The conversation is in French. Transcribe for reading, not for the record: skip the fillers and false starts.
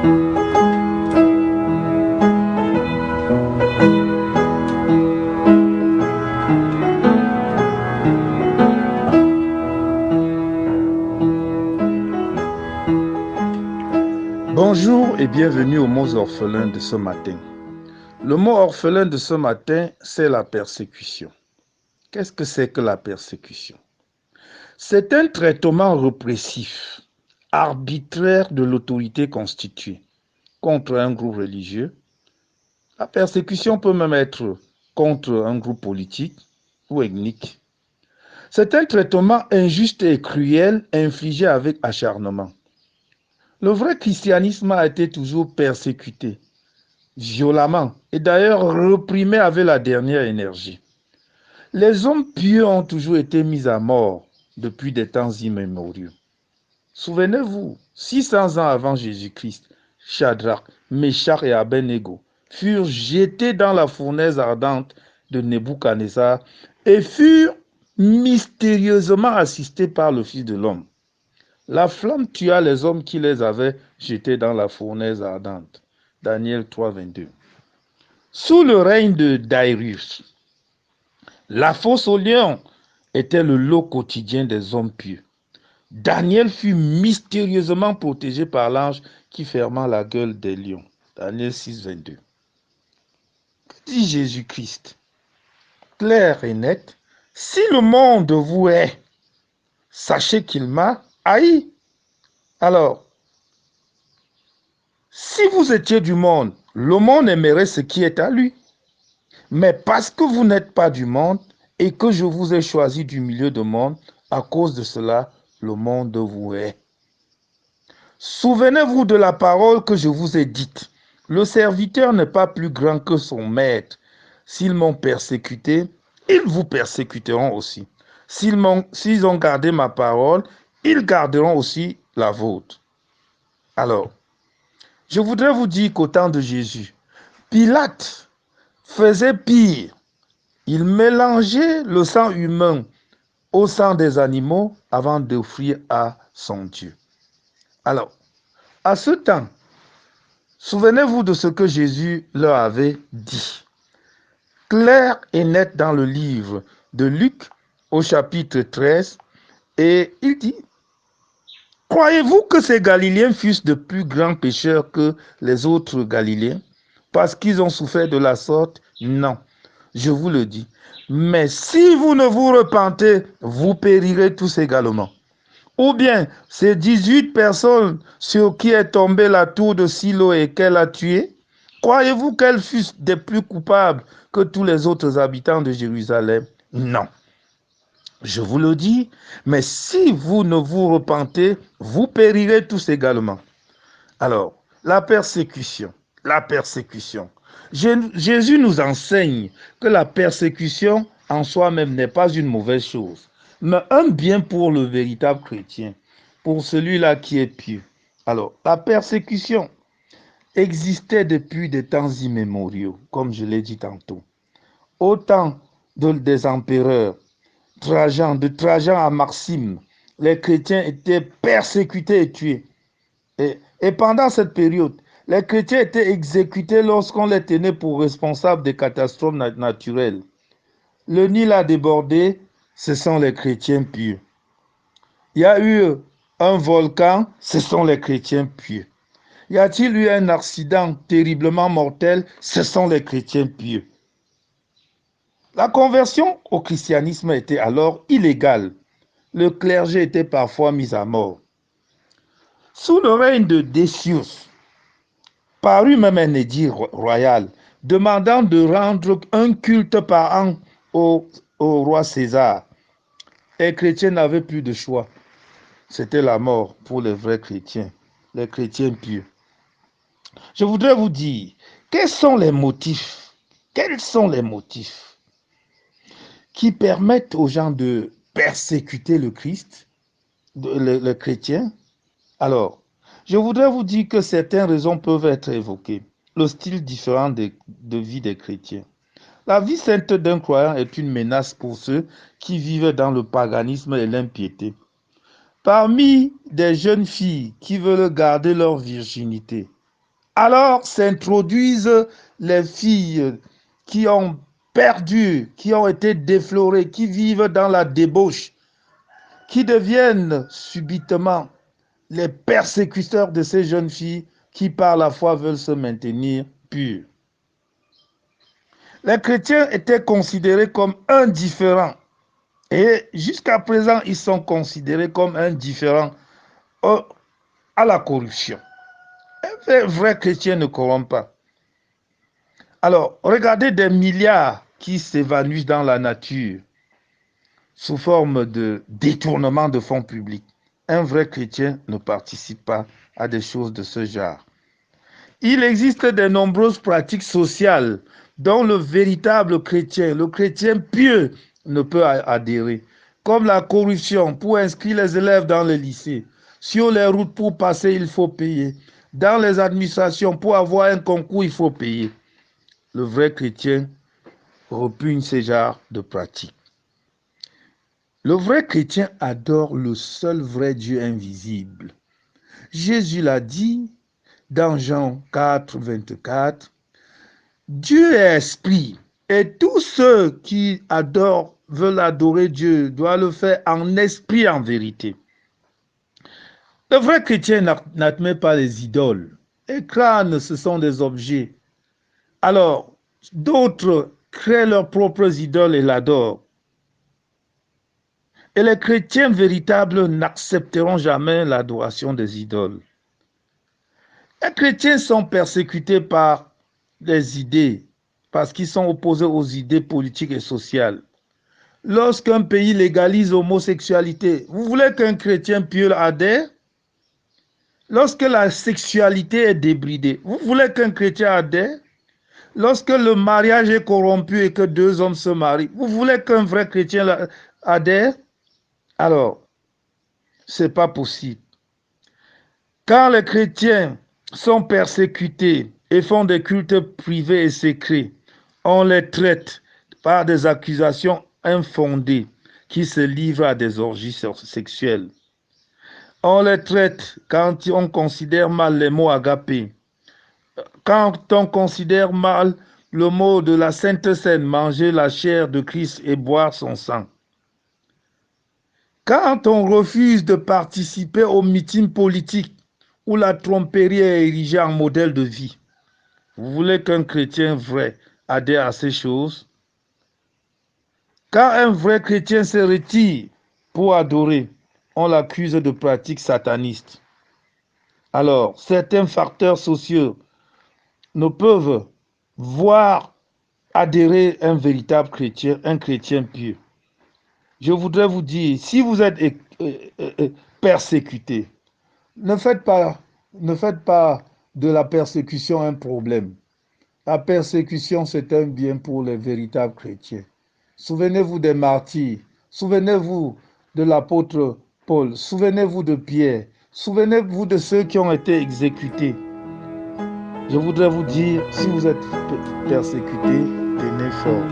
Bonjour et bienvenue aux mots orphelins de ce matin. Le mot orphelin de ce matin, c'est la persécution. Qu'est-ce que c'est que la persécution? C'est un traitement répressif, arbitraire de l'autorité constituée contre un groupe religieux. La persécution peut même être contre un groupe politique ou ethnique. C'est un traitement injuste et cruel infligé avec acharnement. Le vrai christianisme a été toujours persécuté, violemment, et d'ailleurs réprimé avec la dernière énergie. Les hommes pieux ont toujours été mis à mort depuis des temps immémoriaux. Souvenez-vous, 600 ans avant Jésus-Christ, Shadrach, Meshach et Abednego furent jetés dans la fournaise ardente de Nebuchadnezzar et furent mystérieusement assistés par le Fils de l'homme. La flamme tua les hommes qui les avaient jetés dans la fournaise ardente. Daniel 3, 22. Sous le règne de Darius, la fosse aux lions était le lot quotidien des hommes pieux. Daniel fut mystérieusement protégé par l'ange qui ferma la gueule des lions. Daniel 6, 22. Que dit Jésus-Christ? Clair et net, si le monde vous hait, sachez qu'il m'a haï. Alors, si vous étiez du monde, le monde aimerait ce qui est à lui. Mais parce que vous n'êtes pas du monde et que je vous ai choisi du milieu du monde, à cause de cela, le monde vous hait. Souvenez-vous de la parole que je vous ai dite. Le serviteur n'est pas plus grand que son maître. S'ils m'ont persécuté, ils vous persécuteront aussi. S'ils ont gardé ma parole, ils garderont aussi la vôtre. Alors, je voudrais vous dire qu'au temps de Jésus, Pilate faisait pire. Il mélangeait le sang humain au sang des animaux avant d'offrir à son Dieu. Alors, à ce temps, souvenez-vous de ce que Jésus leur avait dit. Clair et net dans le livre de Luc au chapitre 13, et il dit, croyez-vous que ces Galiléens fussent de plus grands pécheurs que les autres Galiléens parce qu'ils ont souffert de la sorte? Non, je vous le dis. Mais si vous ne vous repentez, vous périrez tous également. Ou bien, ces 18 personnes sur qui est tombée la tour de Silo et qu'elle a tué, croyez-vous qu'elles fussent des plus coupables que tous les autres habitants de Jérusalem? Non. Je vous le dis, mais si vous ne vous repentez, vous périrez tous également. Alors, la persécution. Jésus nous enseigne que la persécution en soi-même n'est pas une mauvaise chose, mais un bien pour le véritable chrétien, pour celui-là qui est pieux. Alors, la persécution existait depuis des temps immémoriaux, comme je l'ai dit tantôt. Au temps des empereurs, de Trajan à Maxime, les chrétiens étaient persécutés et tués. Et pendant cette période, les chrétiens étaient exécutés lorsqu'on les tenait pour responsables des catastrophes naturelles. Le Nil a débordé, ce sont les chrétiens pieux. Il y a eu un volcan, ce sont les chrétiens pieux. Y a-t-il eu un accident terriblement mortel? Ce sont les chrétiens pieux. La conversion au christianisme était alors illégale. Le clergé était parfois mis à mort. Sous le règne de Décius, parut même un édit royal demandant de rendre un culte par an au roi César. Les chrétiens n'avaient plus de choix. C'était la mort pour les vrais chrétiens, les chrétiens pieux. Je voudrais vous dire, quels sont les motifs qui permettent aux gens de persécuter le Christ, le chrétien? Alors, je voudrais vous dire que certaines raisons peuvent être évoquées. Le style différent de vie des chrétiens. La vie sainte d'un croyant est une menace pour ceux qui vivent dans le paganisme et l'impiété. Parmi des jeunes filles qui veulent garder leur virginité, Alors s'introduisent les filles qui ont perdu, qui ont été déflorées, qui vivent dans la débauche, qui deviennent subitement les persécuteurs de ces jeunes filles qui par la foi veulent se maintenir pures. Les chrétiens étaient considérés comme indifférents et jusqu'à présent ils sont considérés comme indifférents à la corruption. Un vrai chrétien ne corrompt pas. Alors, regardez des milliards qui s'évanouissent dans la nature sous forme de détournement de fonds publics. Un vrai chrétien ne participe pas à des choses de ce genre. Il existe de nombreuses pratiques sociales dont le véritable chrétien, le chrétien pieux, ne peut adhérer, comme la corruption pour inscrire les élèves dans les lycées. Sur les routes, pour passer, il faut payer. Dans les administrations, pour avoir un concours, il faut payer. Le vrai chrétien repugne ce genre de pratiques. Le vrai chrétien adore le seul vrai Dieu invisible. Jésus l'a dit dans Jean 4, 24. Dieu est esprit et tous ceux qui adorent, veulent adorer Dieu, doivent le faire en esprit et en vérité. Le vrai chrétien n'admet pas les idoles. Les crânes, ce sont des objets. Alors, d'autres créent leurs propres idoles et l'adorent. Et les chrétiens véritables n'accepteront jamais l'adoration des idoles. Les chrétiens sont persécutés par les idées, parce qu'ils sont opposés aux idées politiques et sociales. Lorsqu'un pays légalise l'homosexualité, vous voulez qu'un chrétien pieux adhère? Lorsque la sexualité est débridée, vous voulez qu'un chrétien adhère? Lorsque le mariage est corrompu et que deux hommes se marient, vous voulez qu'un vrai chrétien adhère? Alors, ce n'est pas possible. Quand les chrétiens sont persécutés et font des cultes privés et secrets, on les traite par des accusations infondées qui se livrent à des orgies sexuelles. On les traite quand on considère mal les mots agapés, quand on considère mal le mot de la Sainte Seine, manger la chair de Christ et boire son sang. Quand on refuse de participer aux meetings politiques où la tromperie est érigée en modèle de vie, vous voulez qu'un chrétien vrai adhère à ces choses? Quand un vrai chrétien se retire pour adorer, on l'accuse de pratiques satanistes. Alors, certains facteurs sociaux ne peuvent voir adhérer un véritable chrétien, un chrétien pieux. Je voudrais vous dire, si vous êtes persécuté, ne faites pas de la persécution un problème. La persécution, c'est un bien pour les véritables chrétiens. Souvenez-vous des martyrs, souvenez-vous de l'apôtre Paul, souvenez-vous de Pierre, souvenez-vous de ceux qui ont été exécutés. Je voudrais vous dire, si vous êtes persécuté, tenez fort.